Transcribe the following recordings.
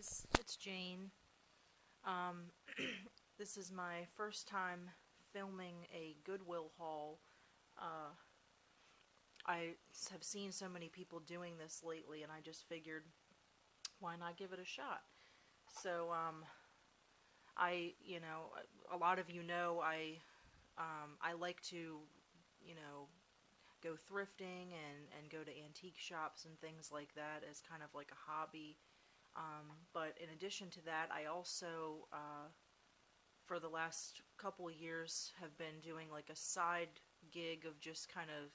guys, it's Jane. This is my first time filming a Goodwill haul. Uh, I have seen so many people doing this lately, and I just figured, why not give it a shot? So, a lot of you know, I like to, you know, go thrifting and go to antique shops and things like that as kind of like a hobby. But in addition to that, I also, for the last couple of years, have been doing like a side gig of just kind of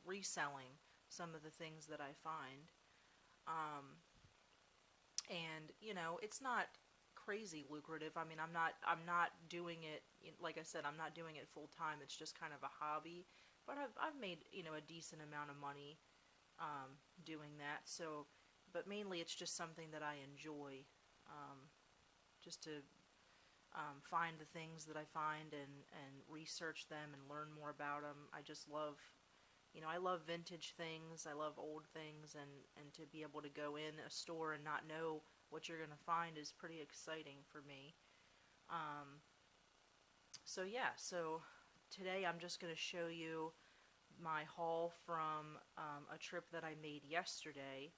reselling some of the things that I find. And it's not crazy lucrative. I mean, I'm not doing it, like I said, I'm not doing it full time. It's just kind of a hobby. But I've made, a decent amount of money doing that. So, but mainly it's just something that I enjoy, just to find the things that I find and research them and learn more about them. I just love, I love vintage things. I love old things, and to be able to go in a store and not know what you're going to find is pretty exciting for me. So yeah, so today I'm just going to show you my haul from a trip that I made yesterday,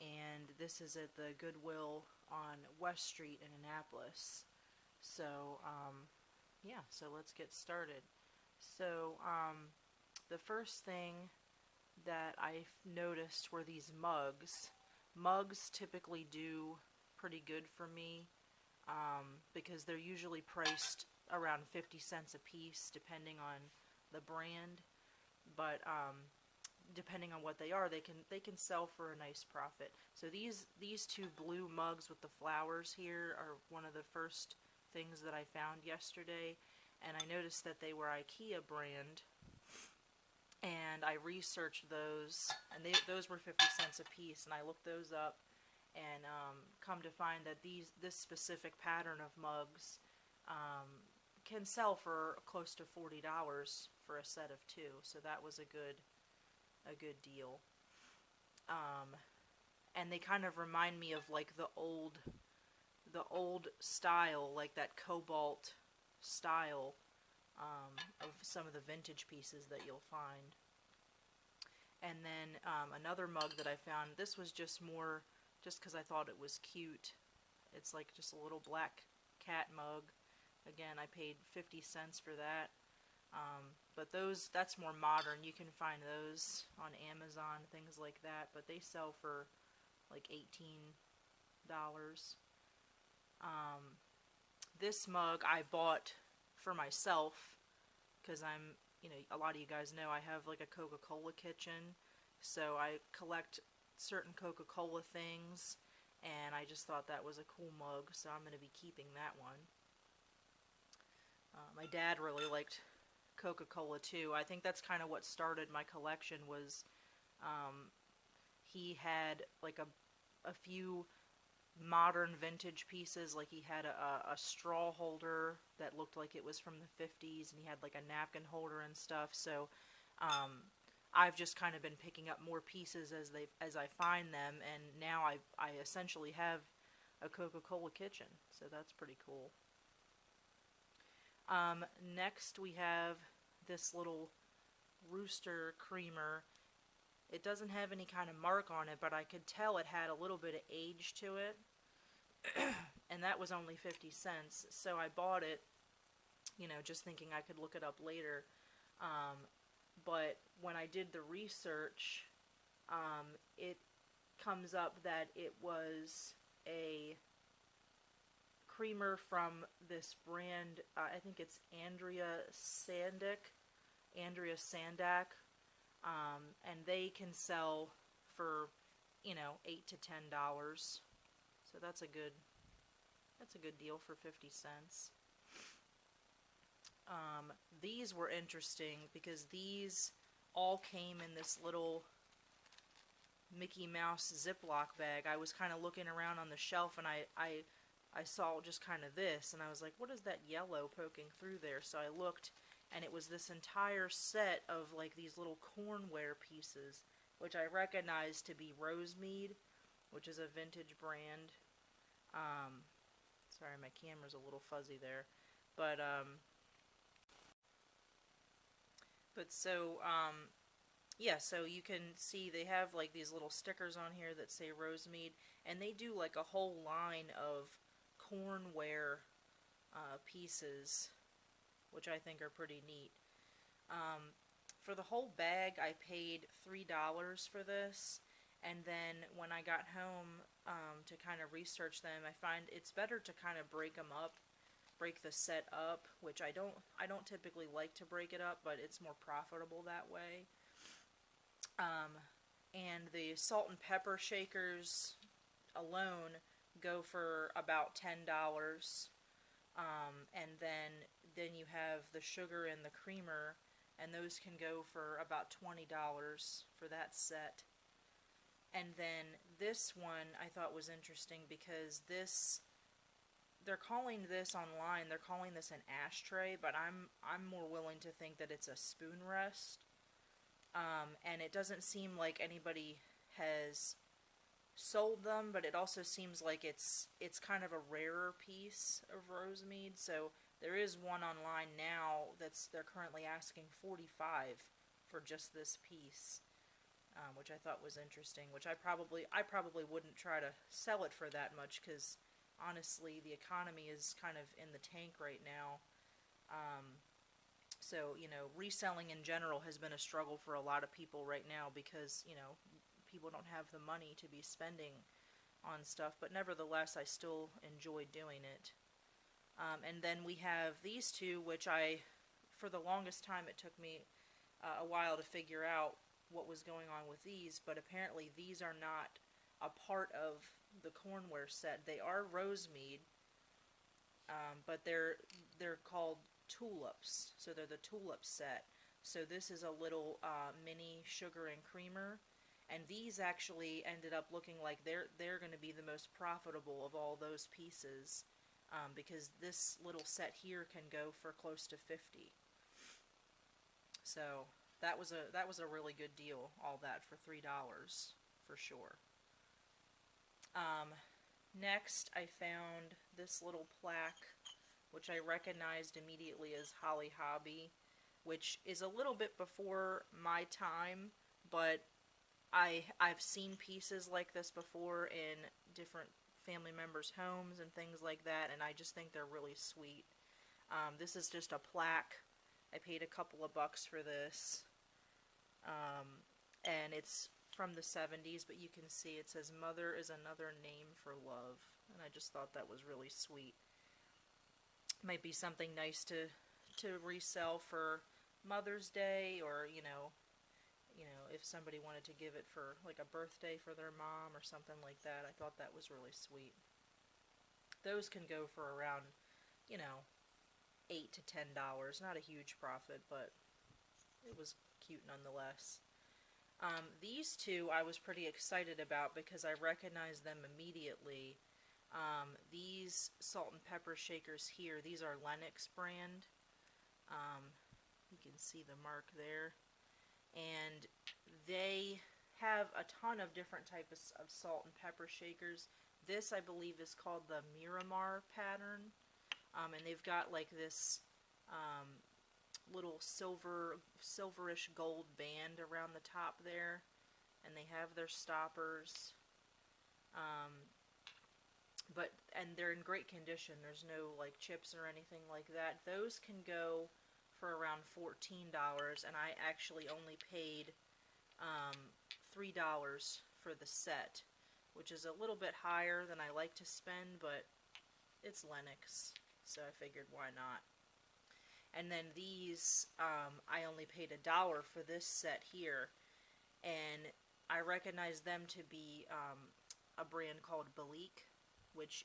and this is at the Goodwill on West Street in Annapolis. So yeah, so let's get started. So the first thing that I noticed were these mugs. Mugs typically do pretty good for me because they're usually priced around 50 cents a piece depending on the brand, but depending on what they are, they can sell for a nice profit. So these two blue mugs with the flowers here are one of the first things that I found yesterday, and I noticed that they were IKEA brand, and I researched those, and those were 50 cents a piece, and I looked those up, and come to find that this specific pattern of mugs can sell for close to $40 for a set of two, so that was a good deal. And they kind of remind me of like the old style, like that cobalt style of some of the vintage pieces that you'll find. And then another mug that I found, this was just because I thought it was cute. It's like just a little black cat mug. Again, I paid 50 cents for that. But that's more modern. You can find those on Amazon, things like that, but they sell for like $18. This mug I bought for myself because a lot of you guys know I have like a Coca-Cola kitchen, so I collect certain Coca-Cola things, and I just thought that was a cool mug, so I'm going to be keeping that one. My dad really liked Coca-Cola too. I think that's kind of what started my collection was he had like a few modern vintage pieces. Like he had a straw holder that looked like it was from the 50s, and he had like a napkin holder and stuff. So I've just kind of been picking up more pieces as I find them, and now I essentially have a Coca-Cola kitchen, so that's pretty cool. Next we have this little rooster creamer. It doesn't have any kind of mark on it, but I could tell it had a little bit of age to it. And that was only 50 cents, so I bought it, just thinking I could look it up later. But when I did the research, it comes up that it was a creamer from this brand, I think it's Andrea Sandak, and they can sell for, $8 to $10. So that's a good deal for 50 cents. These were interesting because these all came in this little Mickey Mouse Ziploc bag. I was kind of looking around on the shelf, and I saw just kind of this, and I was like, what is that yellow poking through there? So I looked, and it was this entire set of like these little cornware pieces, which I recognized to be Rosemead, which is a vintage brand. Sorry, my camera's a little fuzzy there. But, yeah, so you can see they have like these little stickers on here that say Rosemead, and they do like a whole line of cornware pieces, which I think are pretty neat. For the whole bag, I paid $3 for this, and then when I got home to kind of research them, I find it's better to kind of break them up, break the set up, which I don't typically like to break it up, but it's more profitable that way. And the salt and pepper shakers alone go for about $10. And then you have the sugar and the creamer, and those can go for about $20 for that set. And then this one I thought was interesting because they're calling this online, they're calling this an ashtray, but I'm more willing to think that it's a spoon rest. And it doesn't seem like anybody has sold them, but it also seems like it's kind of a rarer piece of Rosemead. So there is one online now they're currently asking $45 for just this piece, which I thought was interesting. Which I probably wouldn't try to sell it for that much because honestly the economy is kind of in the tank right now. So, reselling in general has been a struggle for a lot of people right now because, people don't have the money to be spending on stuff. But nevertheless, I still enjoy doing it. And then we have these two, which for the longest time, it took me a while to figure out what was going on with these. But apparently, these are not a part of the cornware set. They are Rosemead, but they're called tulips, so they're the tulip set. So this is a little mini sugar and creamer, and these actually ended up looking like they're going to be the most profitable of all those pieces, because this little set here can go for close to $50. So that was a really good deal. All that for $3 for sure. Next, I found this little plaque, which I recognized immediately as Holly Hobby, which is a little bit before my time, but I've seen pieces like this before in different family members' homes and things like that, and I just think they're really sweet. This is just a plaque. I paid a couple of bucks for this, and it's from the 70s, but you can see it says "Mother is another name for love," and I just thought that was really sweet. Might be something nice to resell for Mother's Day, or if somebody wanted to give it for like a birthday for their mom or something like that. I thought that was really sweet. Those can go for around $8 to $10. Not a huge profit, but it was cute nonetheless. These two I was pretty excited about because I recognized them immediately. These salt and pepper shakers here, these are Lennox brand. You can see the mark there. And they have a ton of different types of salt and pepper shakers. This, I believe, is called the Miramar pattern. And they've got like this little silverish gold band around the top there. And they have their stoppers. And they're in great condition. There's no like chips or anything like that. Those can go for around $14, and I actually only paid $3 for the set, which is a little bit higher than I like to spend, but it's Lennox, so I figured why not. And then these, I only paid $1 for this set here, and I recognize them to be a brand called Belique, which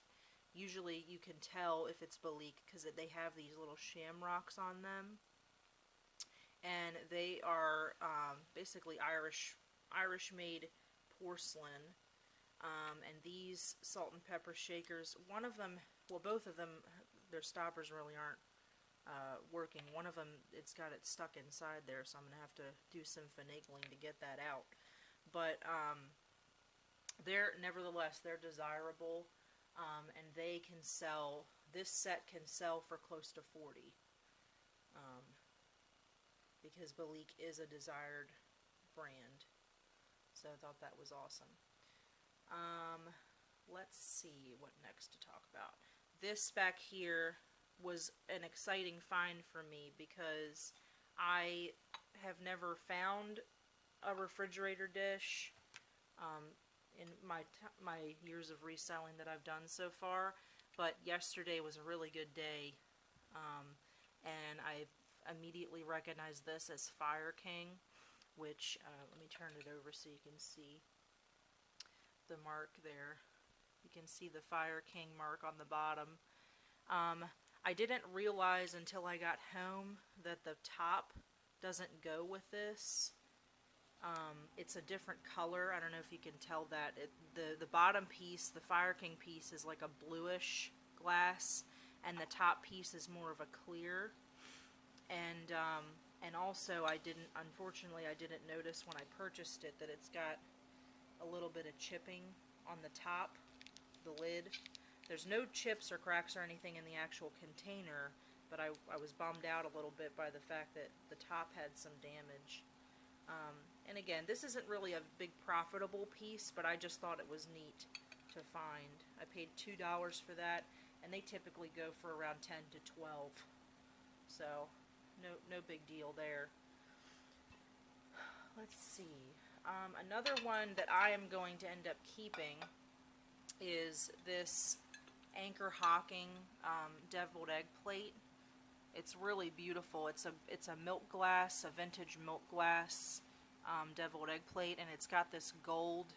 usually you can tell if it's Belique because they have these little shamrocks on them, and they are basically Irish-made porcelain. And these salt and pepper shakers, one of them, well, both of them, their stoppers really aren't working. One of them, it's got it stuck inside there, so I'm gonna have to do some finagling to get that out. But nevertheless, they're desirable. and they can sell, this set can sell for close to 40, because Belique is a desired brand. So I thought that was awesome. Let's see what next to talk about. This back here was an exciting find for me because I have never found a refrigerator dish in my years of reselling that I've done so far, but yesterday was a really good day, and I immediately recognized this as Fire King, which, let me turn it over so you can see the mark there. You can see the Fire King mark on the bottom. I didn't realize until I got home that the top doesn't go with this. It's a different color. I don't know if you can tell that. The bottom piece, the Fire King piece, is like a bluish glass, and the top piece is more of a clear. And also, unfortunately, I didn't notice when I purchased it that it's got a little bit of chipping on the top, the lid. There's no chips or cracks or anything in the actual container, but I was bummed out a little bit by the fact that the top had some damage. And again, this isn't really a big profitable piece, but I just thought it was neat to find. I paid $2 for that, and they typically go for around 10 to 12. So, no big deal there. Let's see. Another one that I am going to end up keeping is this Anchor Hocking deviled egg plate. It's really beautiful. It's a milk glass, a vintage milk glass deviled egg plate, and it's got this gold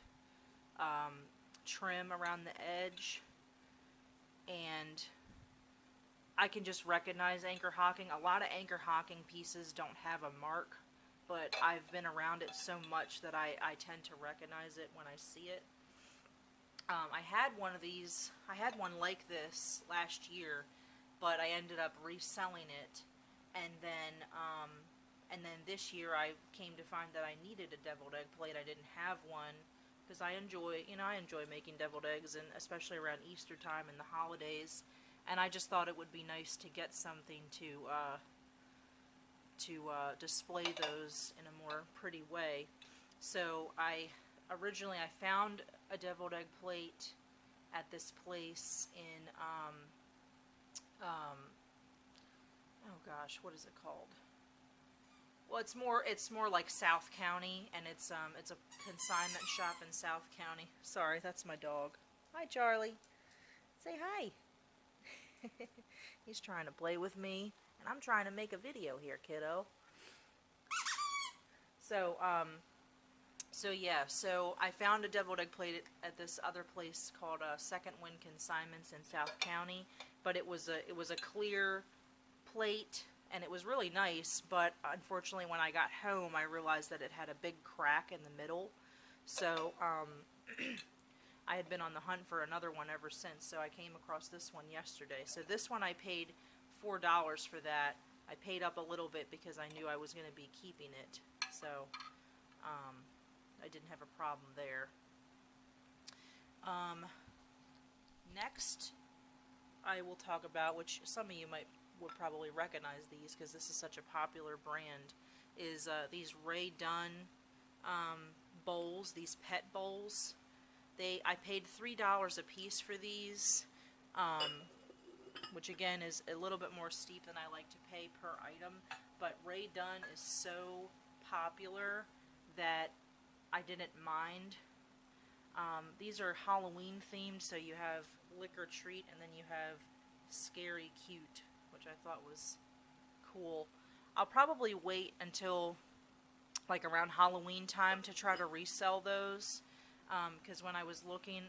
trim around the edge, and I can just recognize Anchor Hocking. A lot of Anchor Hocking pieces don't have a mark, but I've been around it so much that I tend to recognize it when I see it. I had one of these, I had one like this last year, but I ended up reselling it, and then this year I came to find that I needed a deviled egg plate. I didn't have one, because I enjoy making deviled eggs, and especially around Easter time and the holidays, and I just thought it would be nice to get something to display those in a more pretty way. So originally I found a deviled egg plate at this place in oh gosh, what is it called? Well, it's more like South County, and it's a consignment shop in South County. Sorry, that's my dog. Hi, Charlie. Say hi. He's trying to play with me, and I'm trying to make a video here, kiddo. So yeah, so I found a deviled egg plate at this other place called Second Wind Consignments in South County, but it was a clear plate, and it was really nice, but unfortunately when I got home I realized that it had a big crack in the middle. So I had been on the hunt for another one ever since, so I came across this one yesterday. So this one I paid $4 for that. I paid up a little bit because I knew I was going to be keeping it, so I didn't have a problem there. Next I will talk about, which some of you would probably recognize these because this is such a popular brand, is these Dunn bowls, these pet bowls. I paid $3 a piece for these, which again is a little bit more steep than I like to pay per item, but Dunn is so popular that I didn't mind. These are Halloween themed, so you have Lick or Treat, and then you have Scary Cute, which I thought was cool. I'll probably wait until like around Halloween time to try to resell those, because when I was looking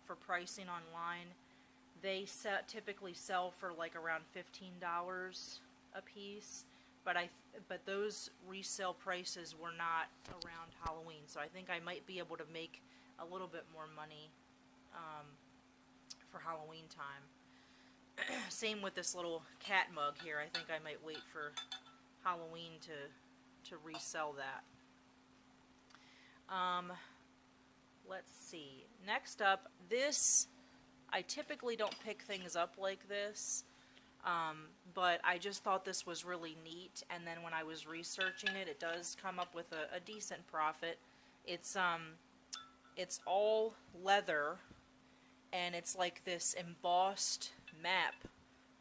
for pricing online, they typically sell for like around $15 a piece, but those resale prices were not around Halloween, so I think I might be able to make a little bit more money for Halloween time. Same with this little cat mug here. I think I might wait for Halloween to resell that. Let's see. Next up, this I typically don't pick things up like this, but I just thought this was really neat, and then when I was researching it, it does come up with a decent profit. It's all leather, and it's like this embossed map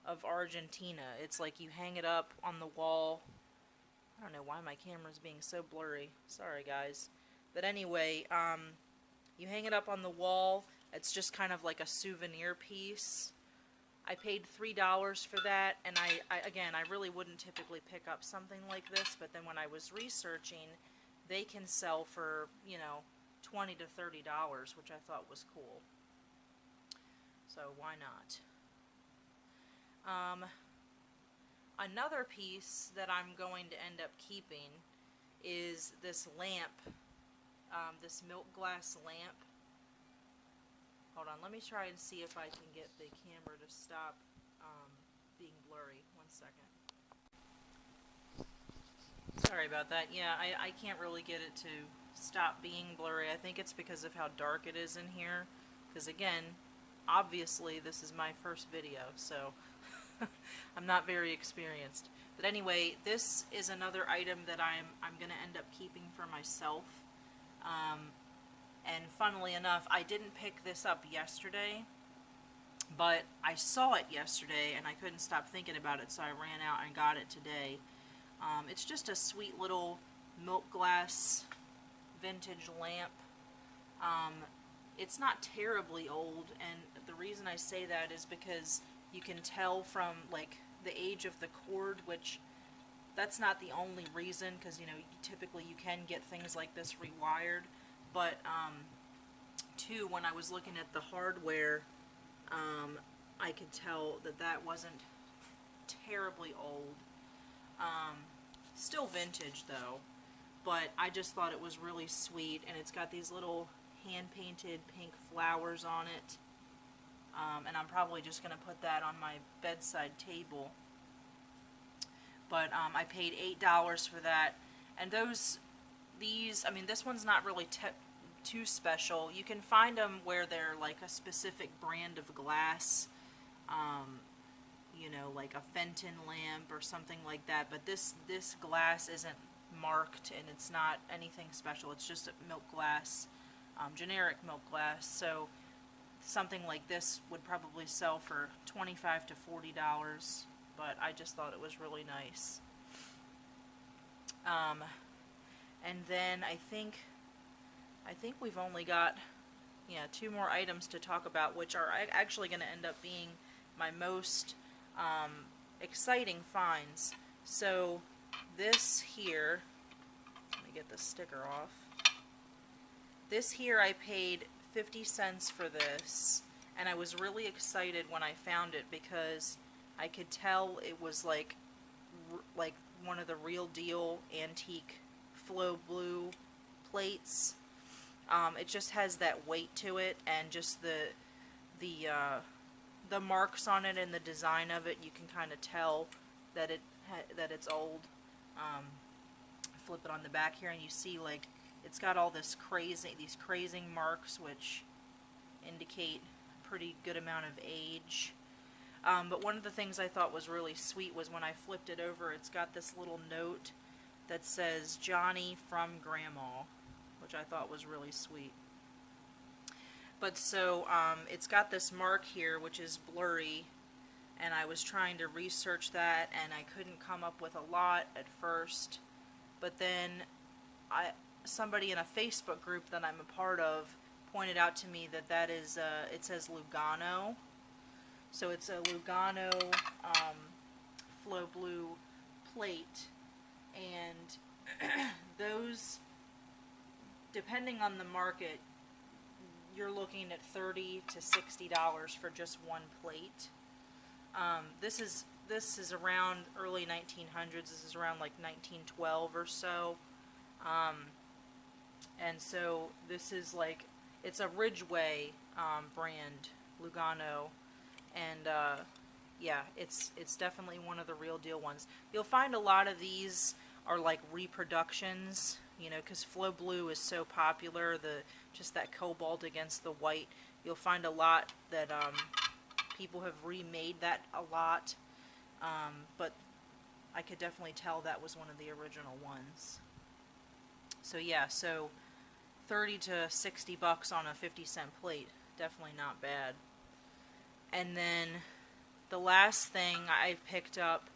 of Argentina. It's like you hang it up on the wall. I don't know why my camera's being so blurry. Sorry, guys. But anyway, you hang it up on the wall. It's just kind of like a souvenir piece. I paid $3 for that, and again, I really wouldn't typically pick up something like this, but then when I was researching, they can sell for, you know, $20 to $30, which I thought was cool. So why not? Another piece that I'm going to end up keeping is this lamp, this milk glass lamp. Hold on, let me try and see if I can get the camera to stop being blurry. 1 second. Sorry about that. Yeah, I can't really get it to stop being blurry. I think it's because of how dark it is in here. Because again, obviously this is my first video, so I'm not very experienced. But anyway, this is another item that I'm going to end up keeping for myself. And funnily enough, I didn't pick this up yesterday, but I saw it yesterday and I couldn't stop thinking about it, so I ran out and got it today. It's just a sweet little milk glass vintage lamp. It's not terribly old, and the reason I say that is because you can tell from like the age of the cord, which that's not the only reason, because you know typically you can get things like this rewired, but too, when I was looking at the hardware, I could tell that that wasn't terribly old. Still vintage though, but I just thought it was really sweet, and it's got these little hand-painted pink flowers on it, and I'm probably just going to put that on my bedside table. But I paid $8 for that, and these, I mean, this one's not really too special. You can find them where they're like a specific brand of glass, you know, like a Fenton lamp or something like that, but this glass isn't marked, and it's not anything special. It's just a milk glass, generic milk glass, so something like this would probably sell for $25 to $40, but I just thought it was really nice. And then I think we've only got, yeah, 2 more items to talk about, which are actually going to end up being my most exciting finds. So this here, let me get the sticker off. This here I paid 50 cents for this, and I was really excited when I found it because I could tell it was like one of the real deal antique flow blue plates. It just has that weight to it, and just the marks on it and the design of it, you can kind of tell that it's old. Flip it on the back here, and you see like it's got all these crazing marks, which indicate a pretty good amount of age. But one of the things I thought was really sweet was when I flipped it over, it's got this little note that says Johnny from Grandma, which I thought was really sweet. But so it's got this mark here which is blurry, and I was trying to research that and I couldn't come up with a lot at first, but then somebody in a Facebook group that I'm a part of pointed out to me that is it says Lugano. So it's a Lugano flow blue plate, and those, depending on the market, you're looking at $30 to $60 for just one plate. This is around early 1900s. This is around like 1912 or so. And so this is like, it's a Ridgeway brand, Lugano, and yeah, it's definitely one of the real deal ones. You'll find a lot of these are like reproductions, you know, because Flow Blue is so popular, just that cobalt against the white. You'll find a lot that people have remade that a lot, but I could definitely tell that was one of the original ones. So yeah, so 30 to 60 bucks on a 50-cent plate, definitely not bad. And then the last thing I picked up,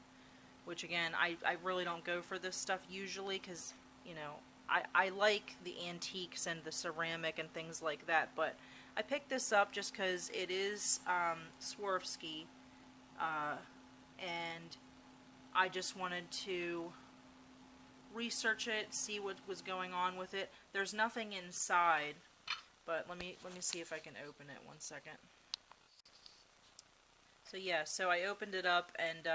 which again, I really don't go for this stuff usually because, you know, I like the antiques and the ceramic and things like that, but I picked this up just because it is Swarovski, and I just wanted to research it, see what was going on with it. There's nothing inside, but let me see if I can open it. One second. So yeah, so I opened it up, and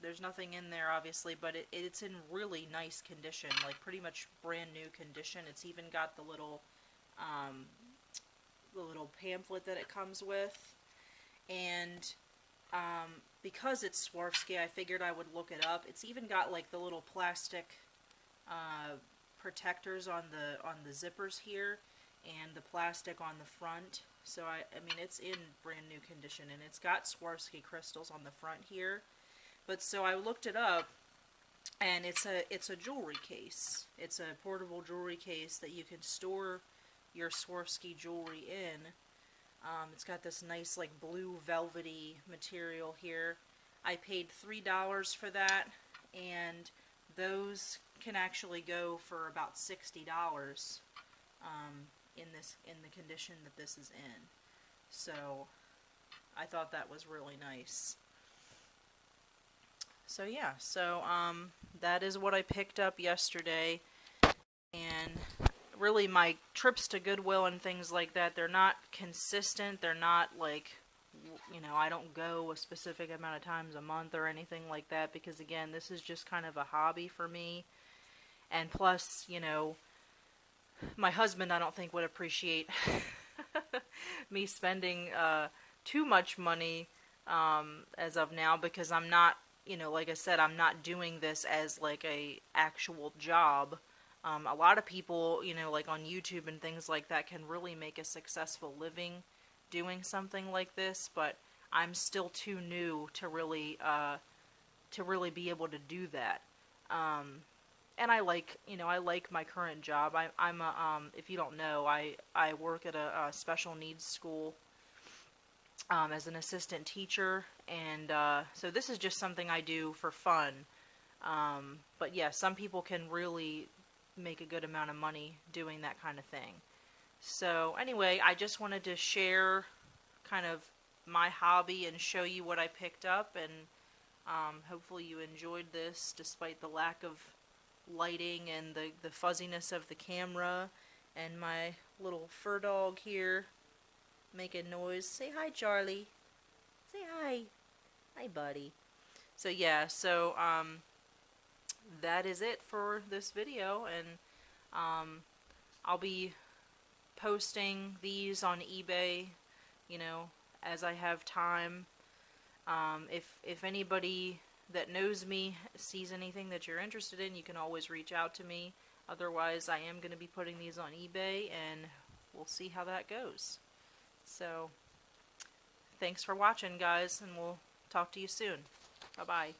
there's nothing in there obviously, but it's in really nice condition, like pretty much brand new condition. It's even got the little pamphlet that it comes with, and because it's Swarovski, I figured I would look it up. It's even got like the little plastic protectors on the zippers here, and the plastic on the front. So I mean, it's in brand new condition, and it's got Swarovski crystals on the front here. But so I looked it up, and it's a jewelry case. It's a portable jewelry case that you can store your Swarovski jewelry in. It's got this nice like blue velvety material here. I paid $3 for that, and those can actually go for about $60 in the condition that this is in. So I thought that was really nice. So yeah, so that is what I picked up yesterday, and really my trips to Goodwill and things like that, they're not consistent. They're not like, you know, I don't go a specific amount of times a month or anything like that, because again, this is just kind of a hobby for me. And plus, you know, my husband I don't think would appreciate me spending too much money as of now, because I'm not, you know, like I said, I'm not doing this as like a actual job. A lot of people, you know, like on YouTube and things like that, can really make a successful living doing something like this, but I'm still too new to really be able to do that. And I like, you know, I like my current job. I'm a, if you don't know, I work at a special needs school as an assistant teacher, and so this is just something I do for fun. But yeah, some people can really make a good amount of money doing that kind of thing. So anyway, I just wanted to share kind of my hobby and show you what I picked up, and hopefully you enjoyed this despite the lack of lighting and the fuzziness of the camera, and my little fur dog here making noise. Say hi, Charlie. Say hi. Hi, buddy. So yeah, so that is it for this video, and I'll be posting these on eBay, you know, as I have time. If anybody that knows me sees anything that you're interested in, you can always reach out to me. Otherwise, I am going to be putting these on eBay, and we'll see how that goes. So, thanks for watching, guys, and we'll talk to you soon. Bye-bye.